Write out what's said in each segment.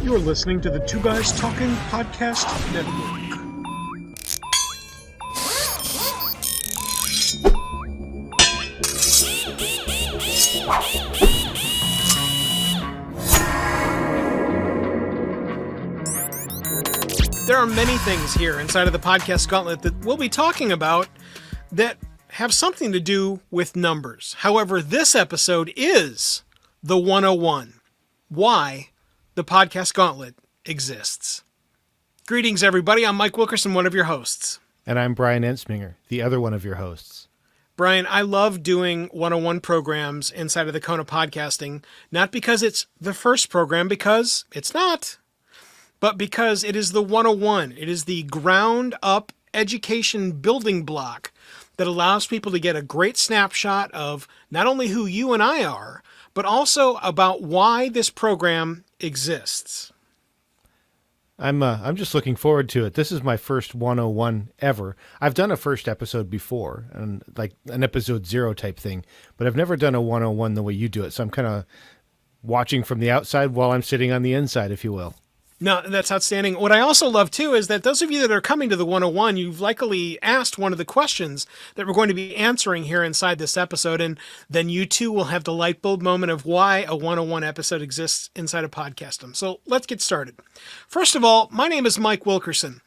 You're listening to the Two Guys Talking Podcast Network. There are many things here inside of the Podcast Gauntlet that we'll be talking about that have something to do with numbers. However, this episode is the 101. Why the Podcast Gauntlet exists. Greetings, everybody. I'm Mike Wilkerson, one of your hosts. And I'm Bryan Entzminger, the other one of your hosts. Bryan, I love doing 101 programs inside of the Kona Podcasting, not because it's the first program, because it's not, but because it is the 101. It is the ground-up education building block that allows people to get a great snapshot of not only who you and I are, but also about why this program exists. I'm just looking forward to it. This is my first 101 ever. I've done a first episode before, and like an episode 0 type thing, but I've never done a 101 the way you do it. So I'm kind of watching from the outside while I'm sitting on the inside, if you will. No, that's outstanding. What I also love, too, is that those of you that are coming to the 101, you've likely asked one of the questions that we're going to be answering here inside this episode, and then you, too, will have the light bulb moment of why a 101 episode exists inside of Podcastum. So let's get started. First of all, my name is Mike Wilkerson.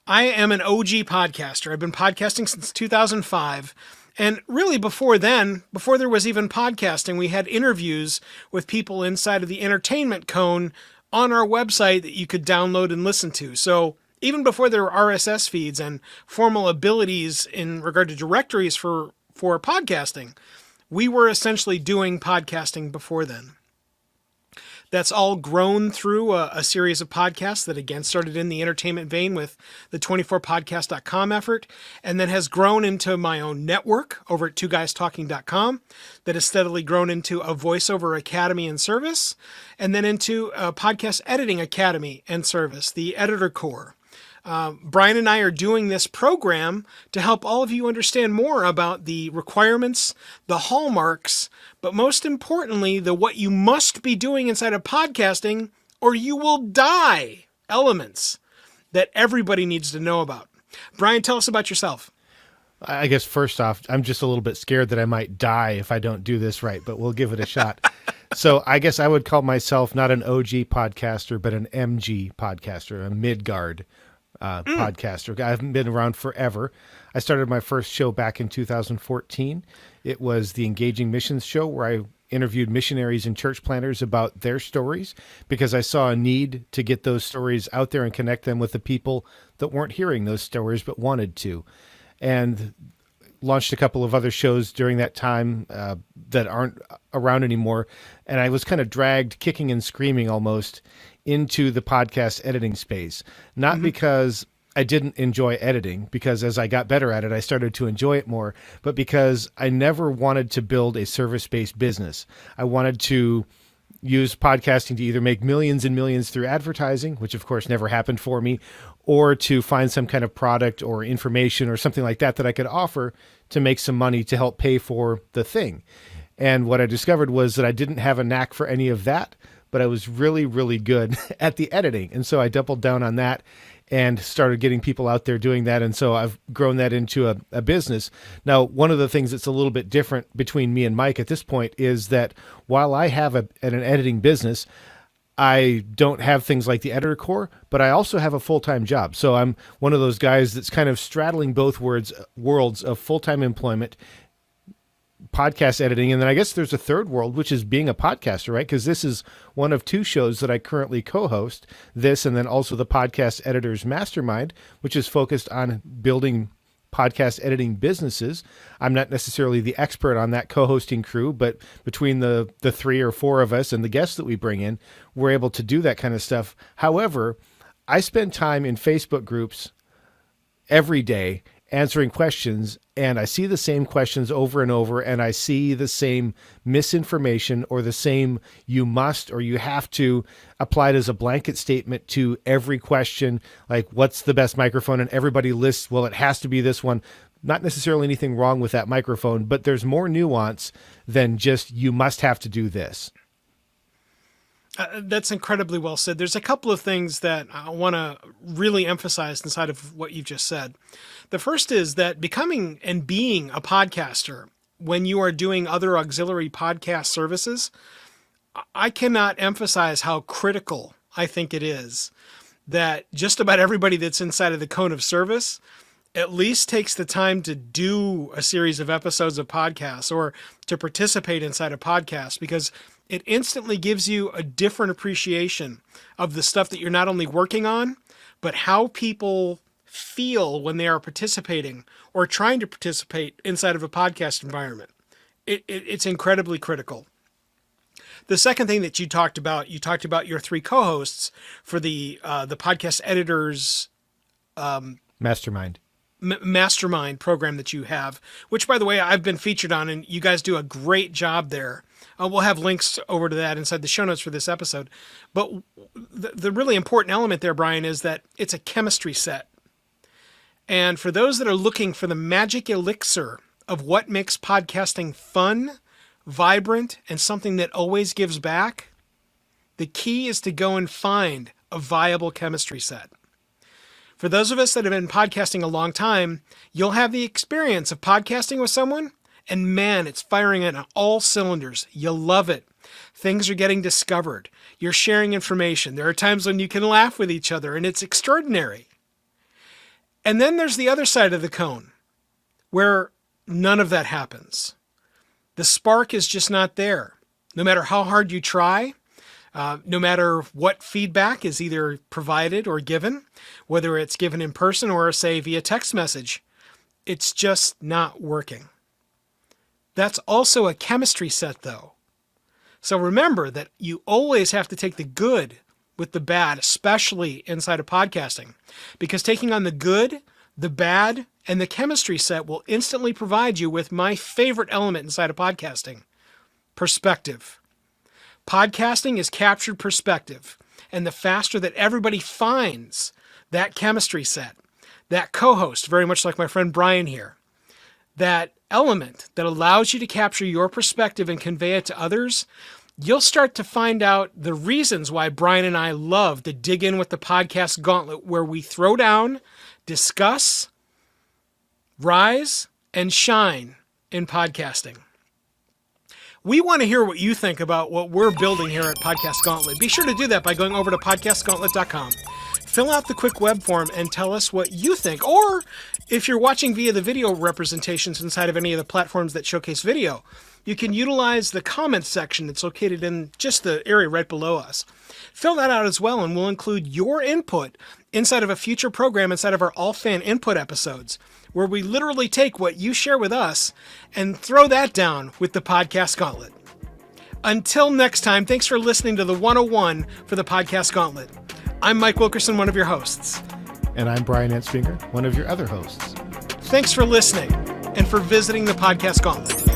I am an OG podcaster. I've been podcasting since 2005. And really before then, before there was even podcasting, we had interviews with people inside of the entertainment cone on our website that you could download and listen to. So even before there were RSS feeds and formal abilities in regard to directories for podcasting, we were essentially doing podcasting before then. That's all grown through a series of podcasts that again started in the entertainment vein with the 24podcast.com effort, and then has grown into my own network over at twoguystalking.com that has steadily grown into a voiceover academy and service, and then into a podcast editing academy and service, the Editor Core. Bryan and I are doing this program to help all of you understand more about the requirements, the hallmarks, but most importantly, the what you must be doing inside of podcasting or you will die elements that everybody needs to know about. Bryan, tell us about yourself. I guess first off, I'm just a little bit scared that I might die if I don't do this right, but we'll give it a shot. So I guess I would call myself not an OG podcaster, but an MG podcaster, a Midgard podcaster. I haven't been around forever. I started my first show back in 2014. It was the Engaging Missions show where I interviewed missionaries and church planters about their stories because I saw a need to get those stories out there and connect them with the people that weren't hearing those stories but wanted to. And launched a couple of other shows during that time that aren't around anymore. And I was kind of dragged kicking and screaming almost into the podcast editing space, not because I didn't enjoy editing, because as I got better at it, I started to enjoy it more, but because I never wanted to build a service-based business. I wanted to use podcasting to either make millions and millions through advertising, which of course never happened for me, or to find some kind of product or information or something like that that I could offer to make some money to help pay for the thing. And what I discovered was that I didn't have a knack for any of that, but I was really, really good at the editing. And so I doubled down on that and started getting people out there doing that. And so I've grown that into a business. Now, one of the things that's a little bit different between me and Mike at this point is that while I have an editing business, I don't have things like the Editor Core, but I also have a full-time job. So I'm one of those guys that's kind of straddling both worlds of full-time employment, podcast editing, and then I guess there's a third world, which is being a podcaster, right? Because this is one of 2 shows that I currently co-host, this and then also the Podcast Editors Mastermind, which is focused on building podcast editing businesses. I'm not necessarily the expert on that co-hosting crew, but between the 3 or 4 of us and the guests that we bring in, we're able to do that kind of stuff. However, I spend time in Facebook groups every day answering questions, and I see the same questions over and over, and I see the same misinformation or the same you must or you have to applied as a blanket statement to every question, like what's the best microphone, and everybody lists, well, it has to be this one. Not necessarily anything wrong with that microphone, but there's more nuance than just you must have to do this. That's incredibly well said. There's a couple of things that I want to really emphasize inside of what you've just said. The first is that becoming and being a podcaster when you are doing other auxiliary podcast services, I cannot emphasize how critical I think it is that just about everybody that's inside of the cone of service at least takes the time to do a series of episodes of podcasts or to participate inside a podcast, because it instantly gives you a different appreciation of the stuff that you're not only working on, but how people feel when they are participating or trying to participate inside of a podcast environment. It's incredibly critical. The second thing that you talked about your three co-hosts for the podcast editors Mastermind. Mastermind program that you have, which, by the way, I've been featured on, and you guys do a great job there. We'll have links over to that inside the show notes for this episode. But the really important element there, Bryan, is that it's a chemistry set. And for those that are looking for the magic elixir of what makes podcasting fun, vibrant, and something that always gives back, the key is to go and find a viable chemistry set. For those of us that have been podcasting a long time, you'll have the experience of podcasting with someone, and man, it's firing on all cylinders. You love it. Things are getting discovered. You're sharing information. There are times when you can laugh with each other, and it's extraordinary. And then there's the other side of the cone, where none of that happens. The spark is just not there. No matter how hard you try, no matter what feedback is either provided or given, whether it's given in person or, say, via text message, it's just not working. That's also a chemistry set, though. So remember that you always have to take the good with the bad, especially inside of podcasting, because taking on the good, the bad, and the chemistry set will instantly provide you with my favorite element inside of podcasting: perspective. Podcasting is captured perspective, and the faster that everybody finds that chemistry set, that co-host, very much like my friend Bryan here, that element that allows you to capture your perspective and convey it to others, you'll start to find out the reasons why Bryan and I love to dig in with the Podcast Gauntlet, where we throw down, discuss, rise, and shine in podcasting. We want to hear what you think about what we're building here at Podcast Gauntlet. Be sure to do that by going over to podcastgauntlet.com. Fill out the quick web form and tell us what you think. Or if you're watching via the video representations inside of any of the platforms that showcase video, you can utilize the comments section that's located in just the area right below us. Fill that out as well, and we'll include your input inside of a future program inside of our All Fan Input episodes, where we literally take what you share with us and throw that down with the Podcast Gauntlet. Until next time, thanks for listening to the 101 for the Podcast Gauntlet. I'm Mike Wilkerson, one of your hosts. And I'm Bryan Entzminger, one of your other hosts. Thanks for listening and for visiting the Podcast Gauntlet.